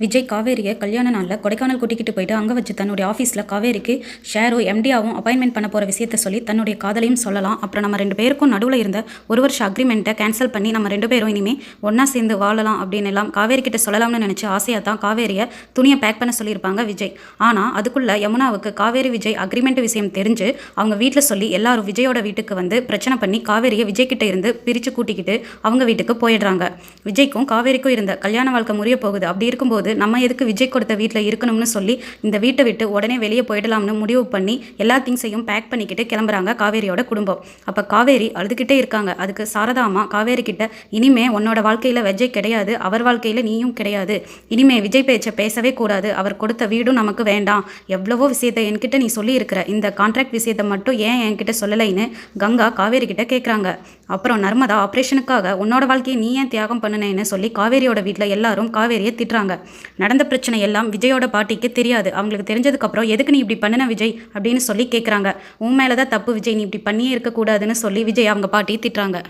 விஜய் காவேரியை கல்யாண நாளில் கொடைக்கானல் கூட்டிகிட்டு போயிட்டு அங்கே வச்சு தன்னுடைய ஆஃபீஸில் காவேரிக்கு ஷேரோ எம்டியாவும் அப்பாயின்மெண்ட் பண்ண போகிற விஷயத்த சொல்லி தன்னுடைய காதலையும் சொல்லலாம். அப்புறம் நம்ம 2 பேருக்கும் நடுவில் இருந்த 1 வருஷ அக்ரிமெண்ட்டை கேன்சல் பண்ணி நம்ம 2 பேரும் இனிமேல் ஒன்றா சேர்ந்து வாழலாம் அப்படின்னு எல்லாம் காவேரி கிட்ட சொல்லலாம்னு நினச்சி ஆசையாக தான் காவேரியை துணியை பேக் பண்ண சொல்லியிருப்பாங்க விஜய். ஆனால் அதுக்குள்ளே யமுனாவுக்கு காவேரி விஜய் அக்ரிமெண்ட் விஷயம் தெரிஞ்சு அவங்க வீட்டில் சொல்லி எல்லாரும் விஜயோட வீட்டுக்கு வந்து பிரச்சனை பண்ணி காவேரியை விஜய் கிட்ட இருந்து பிரித்து கூட்டிக்கிட்டு அவங்க வீட்டுக்கு போயிடுறாங்க. விஜய்க்கும் காவேரிக்கும் இருந்த கல்யாண வாழ்க்கை முறிய போகுது. அப்படி இருக்கும்போது நம்ம எதுக்கு விஜய் கொடுத்த வீட்டில் இருக்கணும்னு சொல்லி இந்த வீட்டை விட்டு உடனே வெளியே போயிடலாம்னு முடிவு பண்ணி எல்லா திங்ஸையும் பேக் பண்ணிக்கிட்டு கிளம்புறாங்க காவேரியோட குடும்பம். அப்போ காவேரி அழுதுகிட்டே இருக்காங்க. அதுக்கு சாரதா அம்மா காவேரி கிட்ட, இனிமே உன்னோட வாழ்க்கையில் விஜய் கிடையாது, அவர் வாழ்க்கையில் நீயும் கிடையாது, இனிமே விஜய் பேச்சை பேசவே கூடாது, அவர் கொடுத்த வீடும் நமக்கு வேண்டாம், எவ்வளவோ விஷயத்தை என்கிட்ட நீ சொல்லி இருக்கிற, இந்த கான்ட்ராக்ட் விஷயத்தை மட்டும் ஏன் என்கிட்ட சொல்லலைன்னு கங்கா காவேரி கிட்ட கேட்குறாங்க. அப்புறம் நர்மதா ஆப்ரேஷனுக்காக உன்னோட வாழ்க்கையை நீ ஏன் தியாகம் பண்ணுனேன்னு சொல்லி காவேரியோட வீட்டில் எல்லாரும் காவேரியை திட்டுறாங்க. நடந்த பிரச்சனை எல்லாம் விஜயோட பாட்டிக்கு தெரியாது. அவங்களுக்கு தெரிஞ்சதுக்கப்புறம் எதுக்கு நீ இப்படி பண்ணின விஜய் அப்படின்னு சொல்லி கேட்குறாங்க. உன் மேலே தான் தப்பு விஜய், நீ இப்படி பண்ணியே இருக்கக்கூடாதுன்னு சொல்லி விஜய் அவங்க பாட்டி திட்டுறாங்க.